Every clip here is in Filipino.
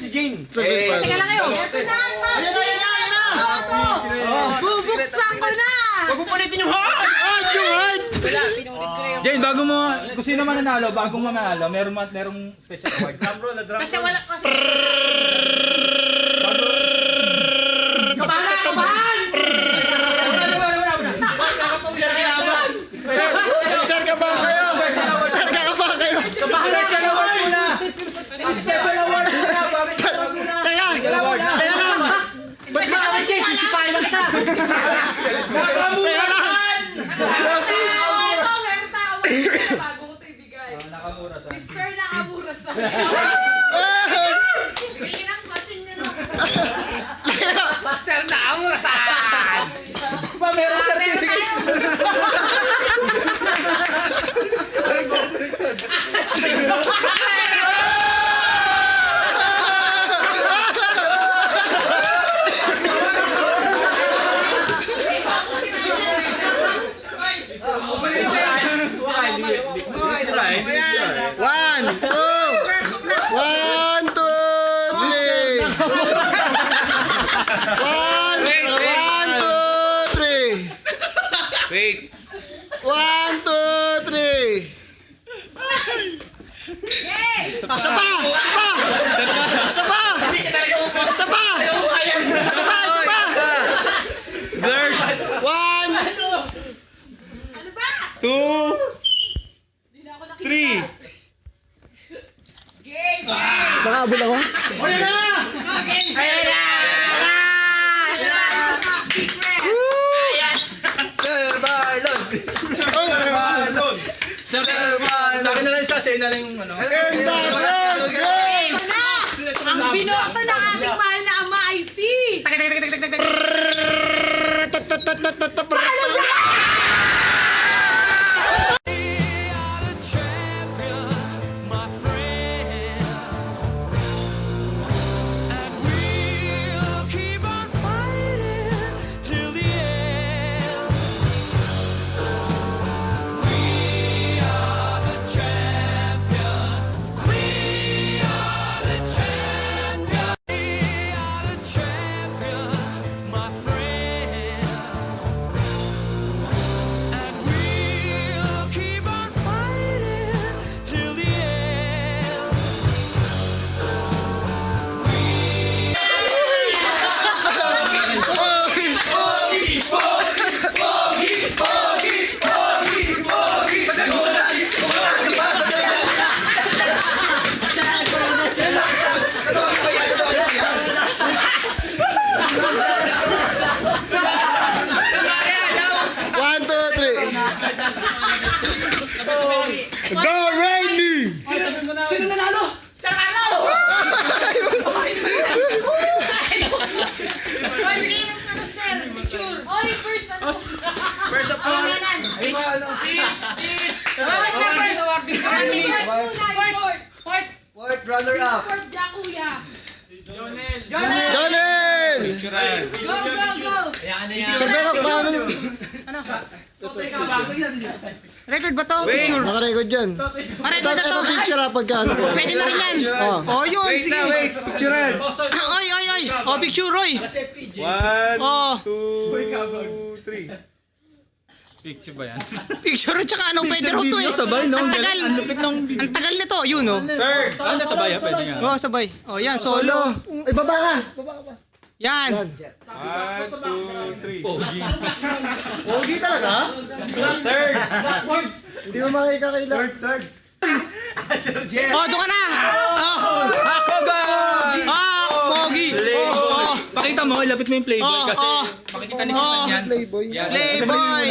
si Jane. Teka lang kayo. Ayan na! Bubuksan ko na! Huwag mo pulitin yung heart! Wala, pinulit ko yung... Jane, bago mo, kung sino man nanalo, bagong manalo, merong special award. Drum roll, drum roll. Kasi wala kasi... Kabahan! Kabahan! Sir, kabahan kayo! Sir, kabahan kayo! Special award muna! Special award muna! Kaya lang! Ba't sa akin, Jay? Sisipahin lang kita! Nakamurahan! Meron tao. Bago ko ito ibigay. Nakamura sa Mr. Nakamura sa akin. Bigyan ang cotton nyo. Mr. Nakamura sa akin. ba, meron sa Meron tayo. One, two, three. Wait! One, two, three. Isa pa! Third! One, Ano ba? 2! Hindi na ako nakita. 3! Game! nakaabot ako? Ayan na! Top secret! Sir Marlon! Sa akin na lang isa, sa'yo na lang yung ano. Game na! Ang binoto ng ating mahal na ama ay si... One, two, three. Go, Randy! Sino nanalo? Sir Carlo! Oy, bigay ng ano, sir. Picture. Oy, first ano? First of all, Fourth runner-up. Fourth Jakuya. Jonel! Go, go, go! Sir, pero paano? Record ba to? Picture. Naka-record dyan. Record na to. Ito picture ha, pagka ano po. Pwede na rin yan. Oh. Oh, yun. wait Sige. na, wait! Picturean! Oy, oy, oy. Oh, picture, oy. 1, Oh, 2, 3. Picture ba yan? picture at saka anong pwede ro to eh. Sabay, no? Ang tagal. Ang lupit ng video. Ang tagal nito. Yun, oh. Third! Ano sabay, ha? Pwede nga. Oh, sabay. Oh, yan. Solo. Ay, baba ka! Baba ka pa. Yan. 1, 2, 3. Pogi talaga? Third! Hindi mo makikakaila. Third. Oh, doon ka na. Oh. Ako ba? Ah, pogi. Oh, oh. Pakita mo, ilapit mo yung playboy kasi makikita ni Kusan yan. Playboy. Yan. Playboy.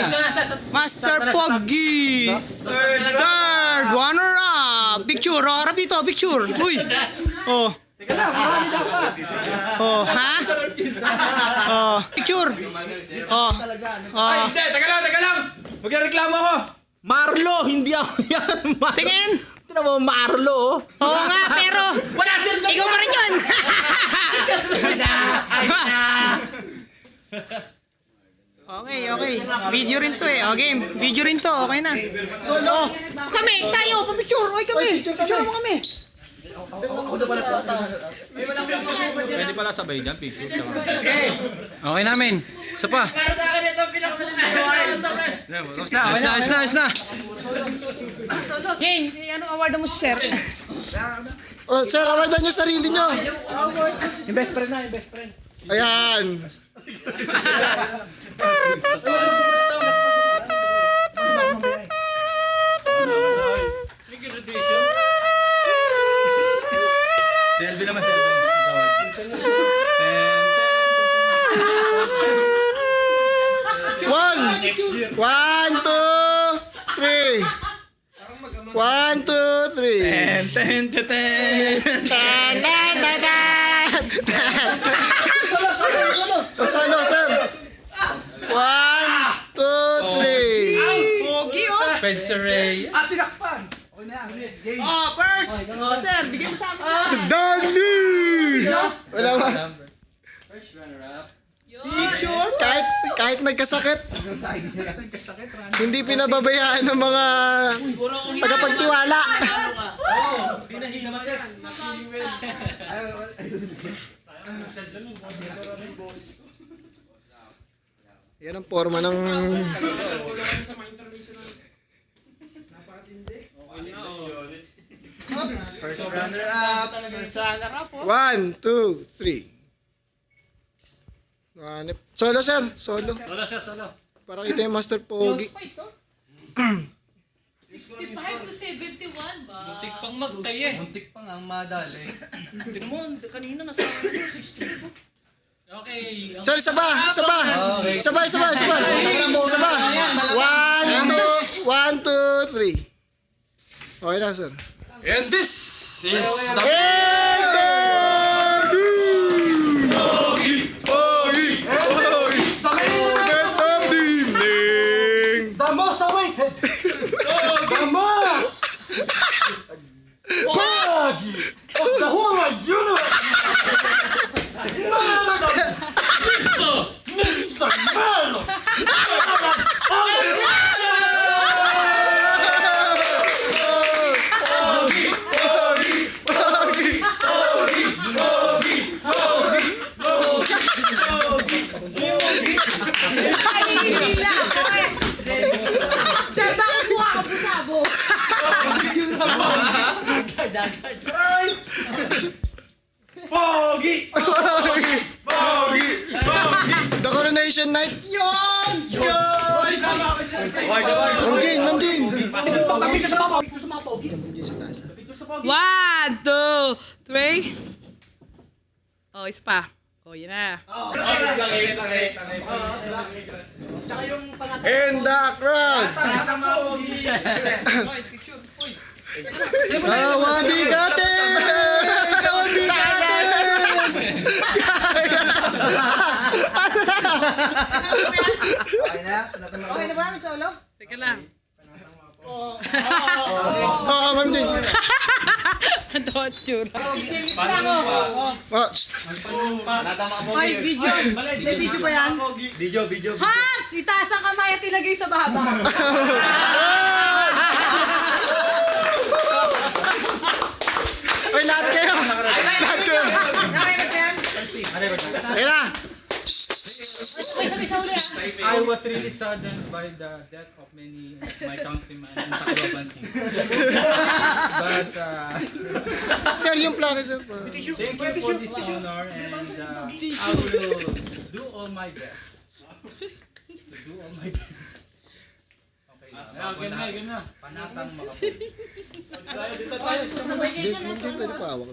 Master Pogi. Third. Runner up. Picture. Oh, harap dito. Picture. Uy. Oh. Teka lang, marami dapat. Oh, ha? Oh, picture. Oh. Ay, Oh. hindi, teka lang. Magreklamo ako. Marlo, hindi ako yan. Tingin. Tingnan mo, Marlo. Oo nga, pero Wala sir. ikaw pa rin yun. Okay, okay. Video rin to eh. Okay, video rin to. Okay na. Oh, kami, tayo, pa-picture. Oy, kami. Picture mo kami. Ako na pala to. Pwede pala sabay dyan, picture. Okay namin. Isa pa. Para sa akin ito, pinakasalan Ayos na. Jane, ano award mo si sir? Oh, sir, awardan niyo sarili niyo. Yung best friend na, yung best friend. Ayan. Selfie naman, selfie. One, two, three. 1, 2, 3. Ten. Solo, sir. 1, 2, 3. Pogi, oh! Spencer Ray. Oh, first! Oh, sir, bigyan mo sa akin. Dandy! Wala ba? Kahit nagkasakit, hindi pinababayaan ng mga tagapagtiwala. Yan ang forma ng... First runner-up. 1, 2, 3. Solo, sir. Solo. Para kita yung Master Pogi. 65 to 71 ba? Muntik pang ang madali. Hindi mo, kanina nasa 60 po. Sir, isa ba? 1, 2, 3. Okay na, sir. And this is the most awaited, the most Pogi of the whole wide universe. Mr. Merlo. Hila ako eh! Sir, bakit mukha ka po sabo? The Coronation Night. Ma'am Jane. Ma'am Jane sa taas. 1, 2, 3. Oh, isa pa. Oh, yun na. And the crowd. Okay na? Okay na ba kami solo? Teka lang. Oh, Ma'am Jane. Don't tsura. Ay, video. May video ba yan? Video. Hax! Itaas ang kamay at ilagay sa baba. Ay, lahat kayo. Ayun na. I was really saddened by the death of many of my countrymen in Tacloban City. But Sir, yung plaka, sir. thank you for this honor, and I will do all my best. Okay na. Panatang makapulit. Pwede pa hawak.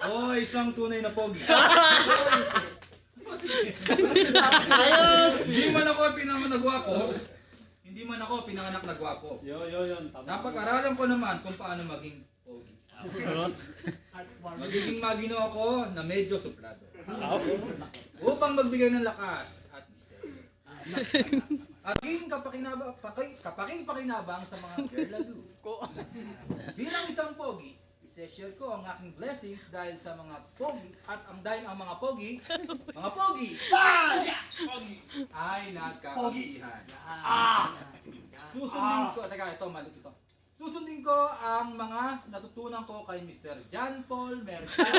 Oh, isang tunay na pogi. Hindi man ako pinanganak na gwapo. Napag-aralan ko naman kung paano maging pogi. Magiging magino ako na medyo suplado. Upang magbigay ng lakas at misteryo. Aking kapakipakinabang sa mga girlado. Bilang isang pogi, isi-share ko ang aking blessings dahil sa mga pogi dahil ang mga pogi ay nagkakagihan. Susundin ko, ito mali ito. Susundin ko ang mga natutunan ko kay Mr. John Paul Mercado.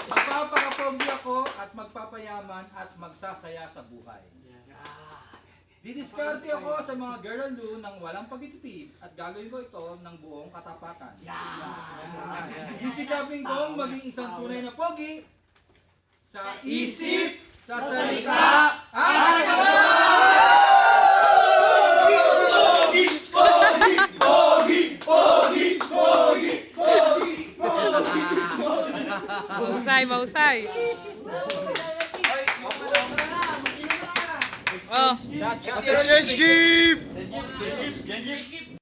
Magpapakapogi ako at magpapayaman at magsasaya sa buhay. Didiskarte ako sa mga girl ng walang pagtitipid at gagawin ko ito ng buong katapatan. Sisikapin kong maging isang tunay na pogi sa isip, sa salita, at Mahusay. Oh. Change gift!